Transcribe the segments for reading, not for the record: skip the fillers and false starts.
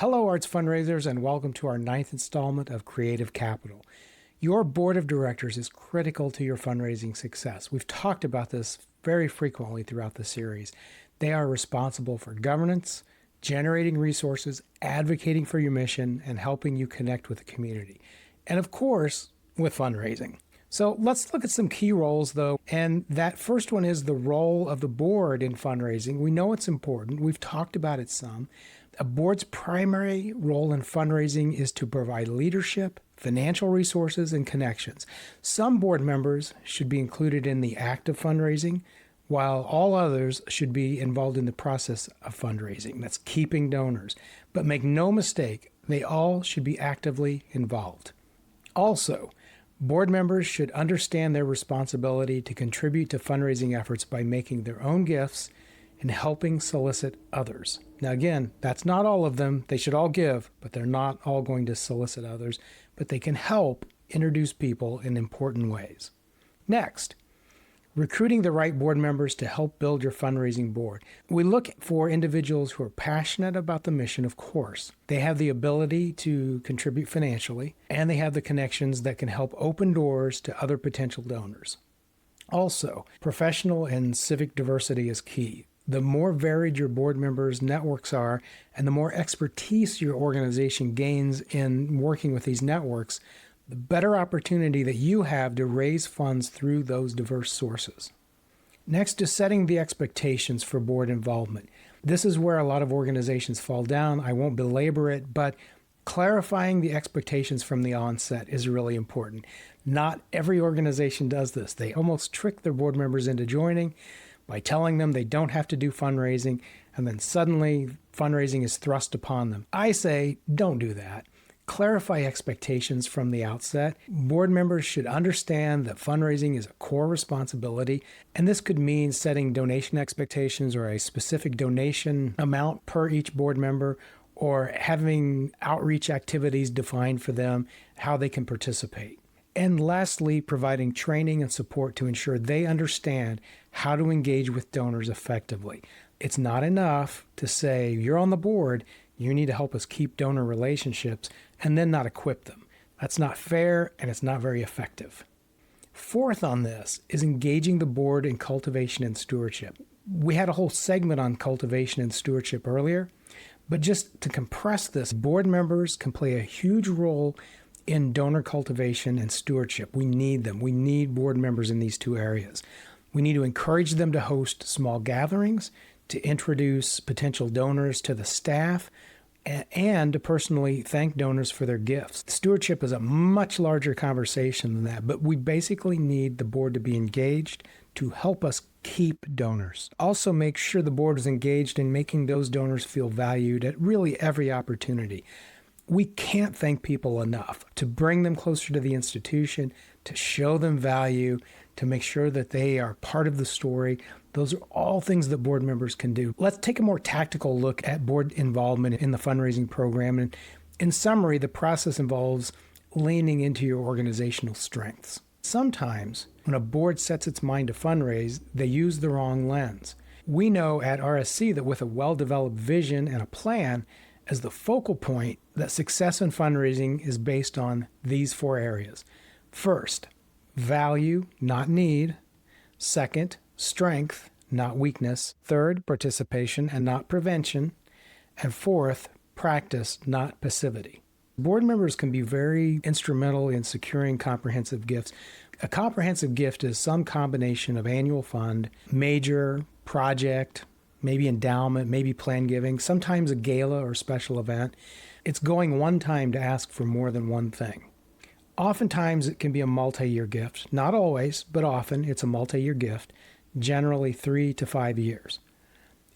Hello, arts fundraisers, and welcome to our 9th installment of Creative Capital. Your board of directors is critical to your fundraising success. We've talked about this very frequently throughout the series. They are responsible for governance, generating resources, advocating for your mission, and helping you connect with the community. And of course, with fundraising. So let's look at some key roles, though. And that first one is the role of the board in fundraising. We know it's important. We've talked about it some. A board's primary role in fundraising is to provide leadership, financial resources, and connections. Some board members should be included in the act of fundraising, while all others should be involved in the process of fundraising. That's keeping donors. But make no mistake, they all should be actively involved. Also, board members should understand their responsibility to contribute to fundraising efforts by making their own gifts and helping solicit others. Now again, that's not all of them. They should all give, but they're not all going to solicit others, but they can help introduce people in important ways. Next, recruiting the right board members to help build your fundraising board. We look for individuals who are passionate about the mission, of course. They have the ability to contribute financially, and they have the connections that can help open doors to other potential donors. Also, professional and civic diversity is key. The more varied your board members' networks are, and the more expertise your organization gains in working with these networks, the better opportunity that you have to raise funds through those diverse sources. Next is setting the expectations for board involvement. This is where a lot of organizations fall down. I won't belabor it, but clarifying the expectations from the onset is really important. Not every organization does this. They almost trick their board members into joining by telling them they don't have to do fundraising, and then suddenly fundraising is thrust upon them. I say, don't do that. Clarify expectations from the outset. Board members should understand that fundraising is a core responsibility, and this could mean setting donation expectations or a specific donation amount per each board member, or having outreach activities defined for them, how they can participate. And lastly, providing training and support to ensure they understand how to engage with donors effectively. It's not enough to say, you're on the board, you need to help us keep donor relationships, and then not equip them. That's not fair, and it's not very effective. Fourth on this is engaging the board in cultivation and stewardship. We had a whole segment on cultivation and stewardship earlier, but just to compress this, board members can play a huge role in donor cultivation and stewardship. We need them. We need board members in these two areas. We need to encourage them to host small gatherings, to introduce potential donors to the staff, and to personally thank donors for their gifts. Stewardship is a much larger conversation than that, but we basically need the board to be engaged to help us keep donors. Also, make sure the board is engaged in making those donors feel valued at really every opportunity. We can't thank people enough to bring them closer to the institution, to show them value, to make sure that they are part of the story. Those are all things that board members can do. Let's take a more tactical look at board involvement in the fundraising program. And in summary, the process involves leaning into your organizational strengths. Sometimes when a board sets its mind to fundraise, they use the wrong lens. We know at RSC that with a well-developed vision and a plan as the focal point, that success in fundraising is based on these 4 areas. First, value, not need. Second, strength, not weakness. Third, participation and not prevention. And fourth, practice, not passivity. Board members can be very instrumental in securing comprehensive gifts. A comprehensive gift is some combination of annual fund, major, project, maybe endowment, maybe plan giving, sometimes a gala or special event. It's going one time to ask for more than one thing. Oftentimes it can be a multi-year gift. Not always, but often it's a multi-year gift, generally 3 to 5 years.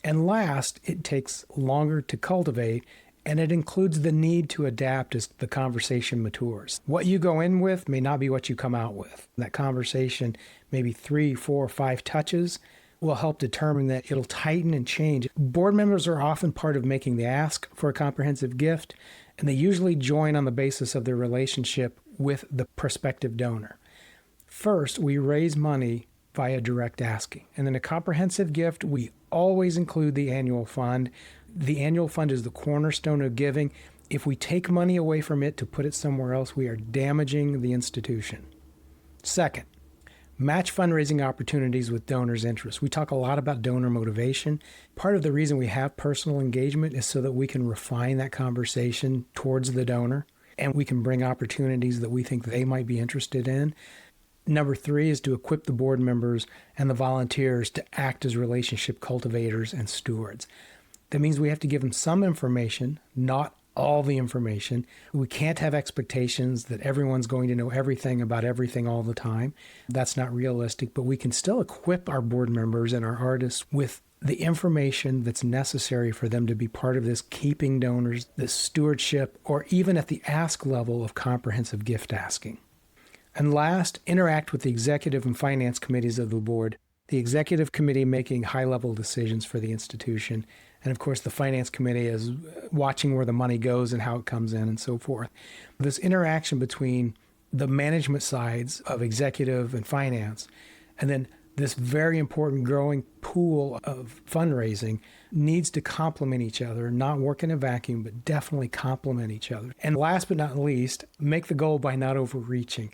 And last, it takes longer to cultivate, and it includes the need to adapt as the conversation matures. What you go in with may not be what you come out with. That conversation, maybe 3, 4, 5 touches, will help determine that it'll tighten and change. Board members are often part of making the ask for a comprehensive gift, and they usually join on the basis of their relationship with the prospective donor. First, we raise money via direct asking. And in a comprehensive gift, we always include the annual fund. The annual fund is the cornerstone of giving. If we take money away from it to put it somewhere else, we are damaging the institution. Second, match fundraising opportunities with donors' interests. We talk a lot about donor motivation. Part of the reason we have personal engagement is so that we can refine that conversation towards the donor, and we can bring opportunities that we think they might be interested in. Number 3 is to equip the board members and the volunteers to act as relationship cultivators and stewards. That means we have to give them some information, not all the information. We can't have expectations that everyone's going to know everything about everything all the time. That's not realistic, but we can still equip our board members and our artists with the information that's necessary for them to be part of this keeping donors, this stewardship, or even at the ask level of comprehensive gift asking. And last, interact with the executive and finance committees of the board. The executive committee making high-level decisions for the institution. And of course, the finance committee is watching where the money goes and how it comes in and so forth. This interaction between the management sides of executive and finance, and then this very important growing pool of fundraising needs to complement each other, not work in a vacuum, but definitely complement each other. And last but not least, make the goal by not overreaching.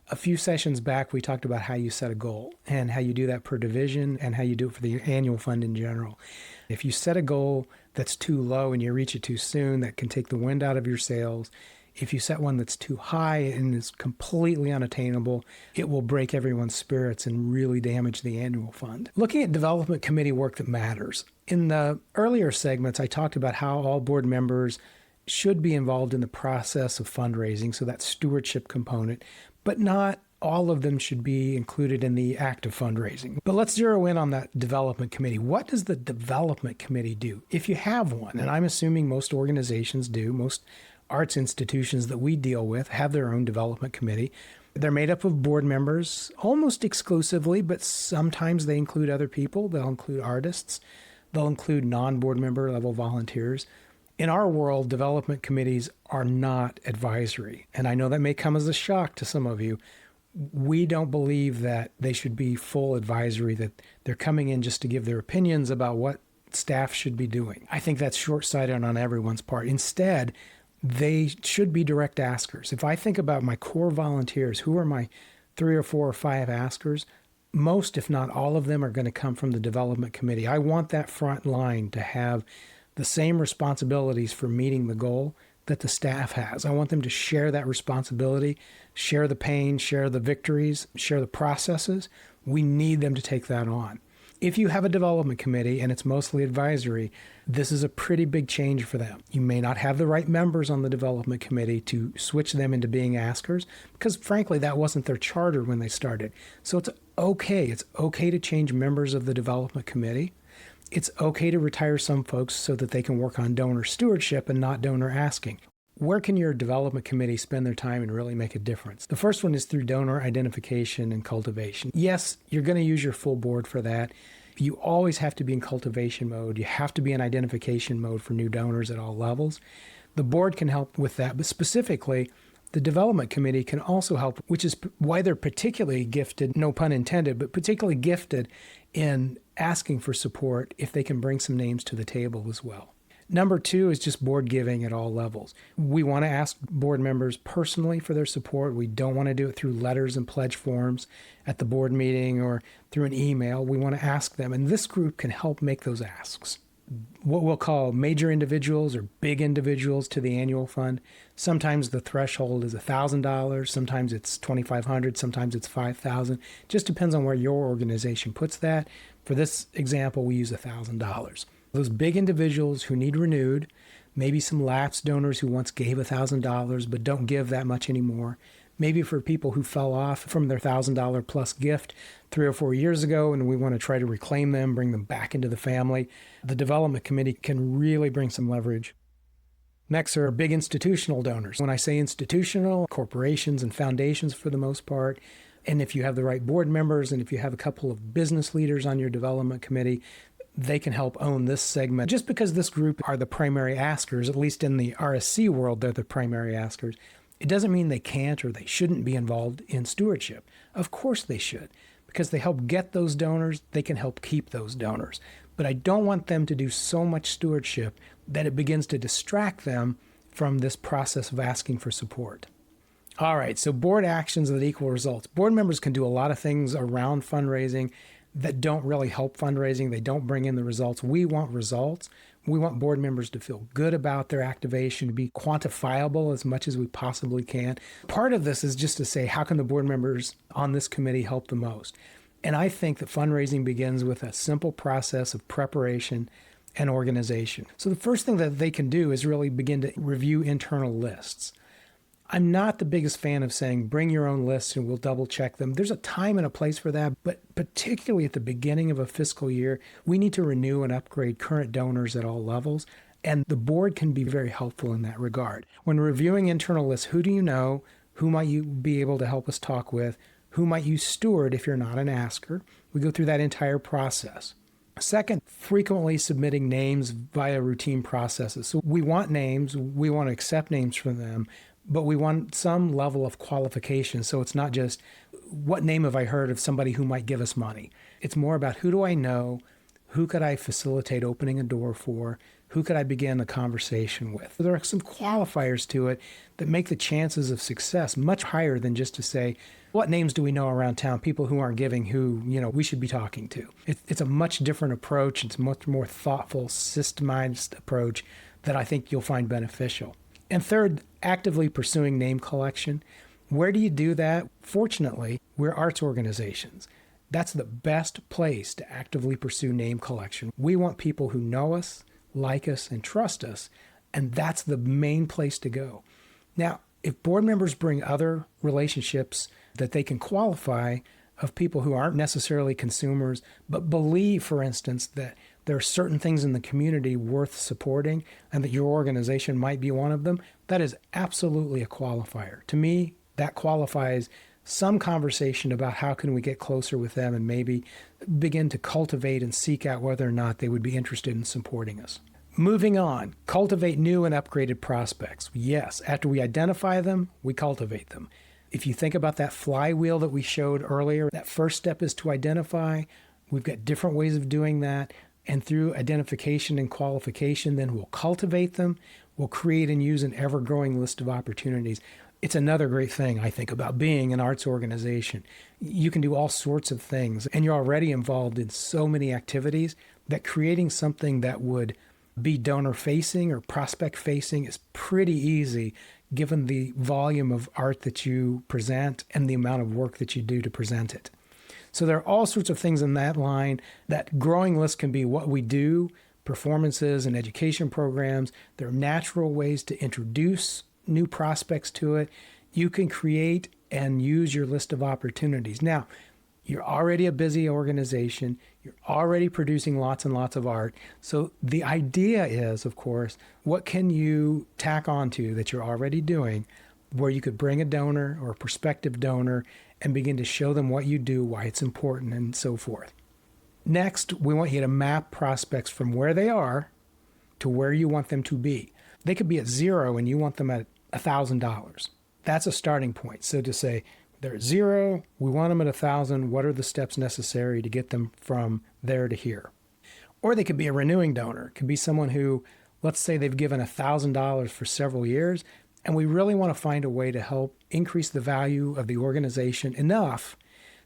A few sessions back, we talked about how you set a goal and how you do that per division and how you do it for the annual fund in general. If you set a goal that's too low and you reach it too soon, that can take the wind out of your sails. If you set one that's too high and is completely unattainable, it will break everyone's spirits and really damage the annual fund. Looking at development committee work that matters. In the earlier segments, I talked about how all board members should be involved in the process of fundraising, so that stewardship component, but not all of them should be included in the act of fundraising. But let's zero in on that development committee. What does the development committee do? If you have one, and I'm assuming most organizations do, most arts institutions that we deal with have their own development committee. They're made up of board members almost exclusively, but sometimes they include other people. They'll include artists. They'll include non-board member level volunteers. In our world, development committees are not advisory. And I know that may come as a shock to some of you. We don't believe that they should be full advisory, that they're coming in just to give their opinions about what staff should be doing. I think that's short-sighted on everyone's part. Instead, they should be direct askers. If I think about my core volunteers, who are my 3 or 4 or 5 askers, most, if not all of them, are going to come from the development committee. I want that front line to have the same responsibilities for meeting the goal that the staff has. I want them to share that responsibility, share the pain, share the victories, share the processes. We need them to take that on. If you have a development committee and it's mostly advisory, this is a pretty big change for them. You may not have the right members on the development committee to switch them into being askers, because frankly, that wasn't their charter when they started. So it's okay. It's okay to change members of the development committee. It's okay to retire some folks so that they can work on donor stewardship and not donor asking. Where can your development committee spend their time and really make a difference? The first one is through donor identification and cultivation. Yes, you're going to use your full board for that. You always have to be in cultivation mode. You have to be in identification mode for new donors at all levels. The board can help with that, but specifically, the development committee can also help, which is why they're particularly gifted, no pun intended, but particularly gifted in asking for support if they can bring some names to the table as well. Number 2 is just board giving at all levels. We want to ask board members personally for their support. We don't want to do it through letters and pledge forms at the board meeting or through an email. We want to ask them, and this group can help make those asks. What we'll call major individuals or big individuals to the annual fund. Sometimes the threshold is $1,000. Sometimes it's $2,500. Sometimes it's $5,000. Just depends on where your organization puts that. For this example, we use $1,000. Those big individuals who need renewed, maybe some lapsed donors who once gave $1,000 but don't give that much anymore. Maybe for people who fell off from their $1,000 plus gift 3 or 4 years ago and we want to try to reclaim them, bring them back into the family. The development committee can really bring some leverage. Next are big institutional donors. When I say institutional, corporations and foundations for the most part. And if you have the right board members and if you have a couple of business leaders on your development committee, they can help own this segment. Just because this group are the primary askers, at least in the RSC world, they're the primary askers, it doesn't mean they can't or they shouldn't be involved in stewardship. Of course they should, because they help get those donors, they can help keep those donors. But I don't want them to do so much stewardship that it begins to distract them from this process of asking for support. All right, so board actions that equal results. Board members can do a lot of things around fundraising that don't really help fundraising. They don't bring in the results. We want results. We want board members to feel good about their activation, to be quantifiable as much as we possibly can. Part of this is just to say, how can the board members on this committee help the most? And I think that fundraising begins with a simple process of preparation and organization. So the first thing that they can do is really begin to review internal lists. I'm not the biggest fan of saying, bring your own lists and we'll double check them. There's a time and a place for that, but particularly at the beginning of a fiscal year, we need to renew and upgrade current donors at all levels, and the board can be very helpful in that regard. When reviewing internal lists, who do you know? Who might you be able to help us talk with? Who might you steward if you're not an asker? We go through that entire process. Second, frequently submitting names via routine processes. So we want names, we want to accept names from them, but we want some level of qualification. So it's not just, what name have I heard of somebody who might give us money? It's more about, who do I know? Who could I facilitate opening a door for? Who could I begin a conversation with? There are some qualifiers to it that make the chances of success much higher than just to say, what names do we know around town, people who aren't giving, who we should be talking to? It's a much different approach. It's a much more thoughtful, systemized approach that I think you'll find beneficial. And third, actively pursuing name collection. Where do you do that? Fortunately, we're arts organizations. That's the best place to actively pursue name collection. We want people who know us, like us, and trust us, and that's the main place to go. Now, if board members bring other relationships that they can qualify of people who aren't necessarily consumers, but believe, for instance, that there are certain things in the community worth supporting and that your organization might be one of them, that is absolutely a qualifier. To me, that qualifies some conversation about how can we get closer with them and maybe begin to cultivate and seek out whether or not they would be interested in supporting us. Moving on, cultivate new and upgraded prospects. Yes, after we identify them, we cultivate them. If you think about that flywheel that we showed earlier, that first step is to identify. We've got different ways of doing that. And through identification and qualification, then we'll cultivate them. We'll create and use an ever-growing list of opportunities. It's another great thing, I think, about being an arts organization. You can do all sorts of things, and you're already involved in so many activities that creating something that would be donor-facing or prospect-facing is pretty easy, given the volume of art that you present and the amount of work that you do to present it. So there are all sorts of things in that line. That growing list can be what we do, performances and education programs. There are natural ways to introduce new prospects to it. You can create and use your list of opportunities. Now, you're already a busy organization. You're already producing lots and lots of art. So the idea is, of course, what can you tack onto that you're already doing where you could bring a donor or a prospective donor and begin to show them what you do, why it's important, and so forth. Next, we want you to map prospects from where they are to where you want them to be. They could be at zero and you want them at $1,000. That's a starting point. So to say, they're at zero, we want them at 1,000, what are the steps necessary to get them from there to here? Or they could be a renewing donor. It could be someone who, let's say they've given $1,000 for several years, and we really want to find a way to help increase the value of the organization enough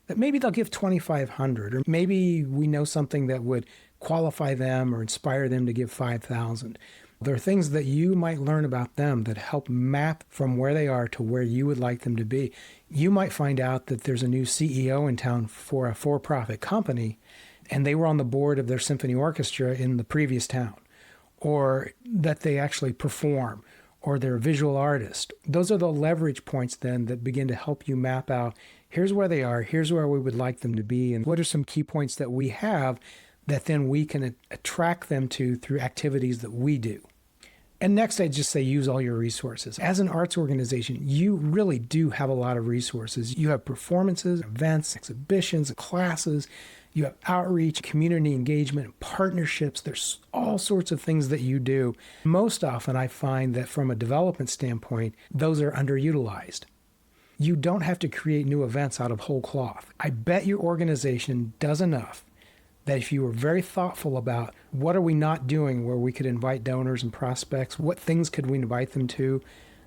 that maybe they'll give $2,500, or maybe we know something that would qualify them or inspire them to give $5,000. There are things that you might learn about them that help map from where they are to where you would like them to be. You might find out that there's a new CEO in town for a for-profit company, and they were on the board of their symphony orchestra in the previous town, or that they actually perform, or they're a visual artist. Those are the leverage points then that begin to help you map out, here's where they are, here's where we would like them to be, and what are some key points that we have that then we can attract them to through activities that we do. And next, I'd just say use all your resources. As an arts organization, you really do have a lot of resources. You have performances, events, exhibitions, classes. You have outreach, community engagement, partnerships. There's all sorts of things that you do. Most often, I find that from a development standpoint, those are underutilized. You don't have to create new events out of whole cloth. I bet your organization does enough that if you were very thoughtful about what are we not doing where we could invite donors and prospects, what things could we invite them to,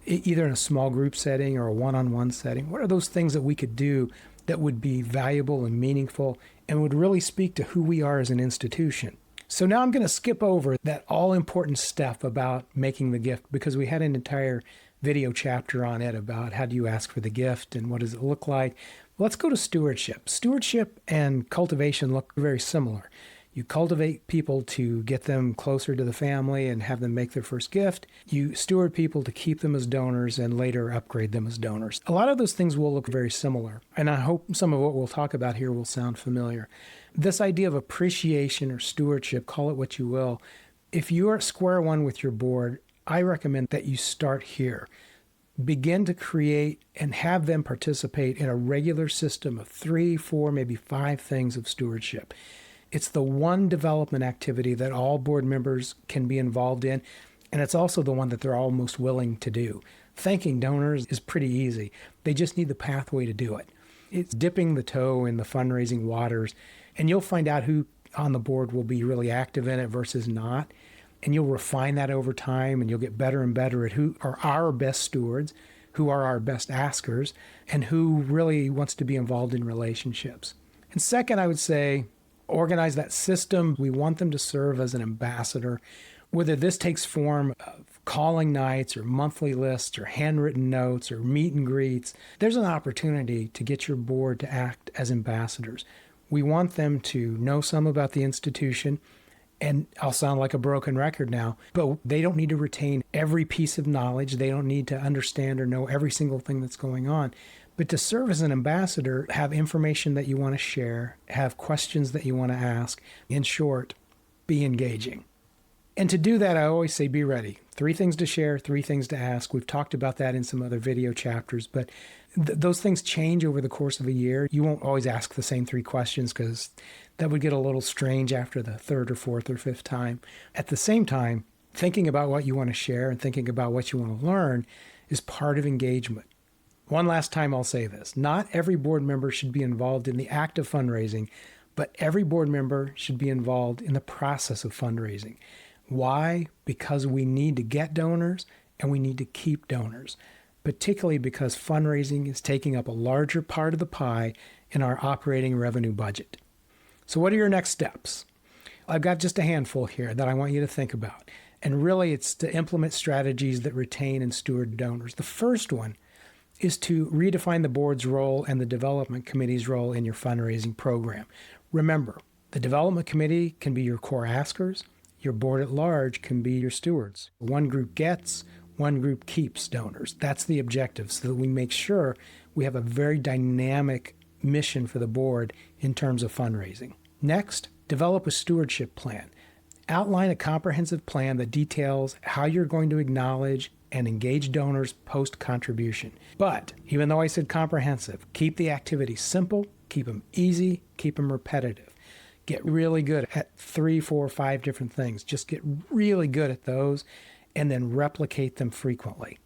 either in a small group setting or a one-on-one setting, what are those things that we could do that would be valuable and meaningful and would really speak to who we are as an institution. So now I'm going to skip over that all-important step about making the gift because we had an entire video chapter on it about how do you ask for the gift and what does it look like. Let's go to stewardship. Stewardship and cultivation look very similar. You cultivate people to get them closer to the family and have them make their first gift. You steward people to keep them as donors and later upgrade them as donors. A lot of those things will look very similar, and I hope some of what we'll talk about here will sound familiar. This idea of appreciation or stewardship, call it what you will, if you're at square one with your board, I recommend that you start here. Begin to create and have them participate in a regular system of 3, 4, maybe 5 things of stewardship. It's the one development activity that all board members can be involved in, and it's also the one that they're all most willing to do. Thanking donors is pretty easy. They just need the pathway to do it. It's dipping the toe in the fundraising waters, and you'll find out who on the board will be really active in it versus not, and you'll refine that over time, and you'll get better and better at who are our best stewards, who are our best askers, and who really wants to be involved in relationships. And second, I would say, organize that system. We want them to serve as an ambassador, whether this takes form of calling nights or monthly lists or handwritten notes or meet and greets. There's an opportunity to get your board to act as ambassadors. We want them to know some about the institution, and I'll sound like a broken record now, but they don't need to retain every piece of knowledge. They don't need to understand or know every single thing that's going on. But to serve as an ambassador, have information that you want to share, have questions that you want to ask. In short, be engaging. And to do that, I always say be ready. 3 things to share, 3 things to ask. We've talked about that in some other video chapters, but those things change over the course of a year. You won't always ask the same 3 questions because that would get a little strange after the 3rd or 4th or 5th time. At the same time, thinking about what you want to share and thinking about what you want to learn is part of engagement. One last time I'll say this. Not every board member should be involved in the act of fundraising, but every board member should be involved in the process of fundraising. Why? Because we need to get donors and we need to keep donors, particularly because fundraising is taking up a larger part of the pie in our operating revenue budget. So what are your next steps? I've got just a handful here that I want you to think about. And really, it's to implement strategies that retain and steward donors. The first one is to redefine the board's role and the development committee's role in your fundraising program. Remember, the development committee can be your core askers. Your board at large can be your stewards. One group gets, one group keeps donors. That's the objective, so that we make sure we have a very dynamic mission for the board in terms of fundraising. Next, develop a stewardship plan. Outline a comprehensive plan that details how you're going to acknowledge and engage donors post-contribution. But even though I said comprehensive, keep the activities simple, keep them easy, keep them repetitive. Get really good at 3, 4, 5 different things. Just get really good at those and then replicate them frequently.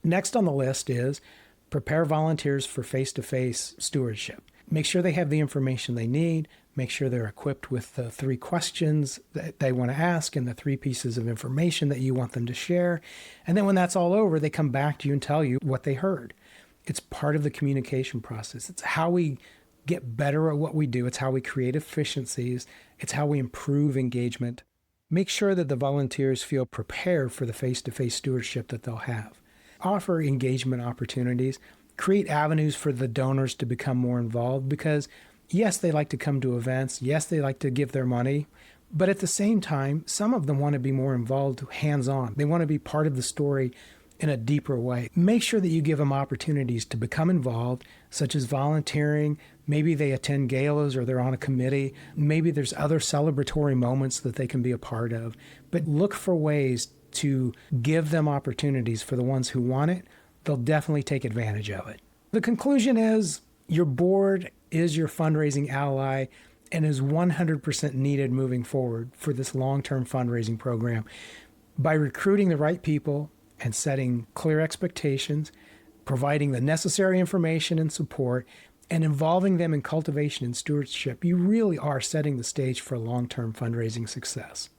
Next on the list is prepare volunteers for face-to-face stewardship. Make sure they have the information they need. Make sure they're equipped with the 3 questions that they want to ask and the 3 pieces of information that you want them to share. And then when that's all over, they come back to you and tell you what they heard. It's part of the communication process. It's how we get better at what we do. It's how we create efficiencies. It's how we improve engagement. Make sure that the volunteers feel prepared for the face-to-face stewardship that they'll have. Offer engagement opportunities. Create avenues for the donors to become more involved because yes, they like to come to events. Yes, they like to give their money. But at the same time, some of them want to be more involved hands-on. They want to be part of the story in a deeper way. Make sure that you give them opportunities to become involved, such as volunteering. Maybe they attend galas or they're on a committee. Maybe there's other celebratory moments that they can be a part of. But look for ways to give them opportunities for the ones who want it. They'll definitely take advantage of it. The conclusion is your board is your fundraising ally and is 100% needed moving forward for this long-term fundraising program. By recruiting the right people and setting clear expectations, providing the necessary information and support, and involving them in cultivation and stewardship, you really are setting the stage for long-term fundraising success.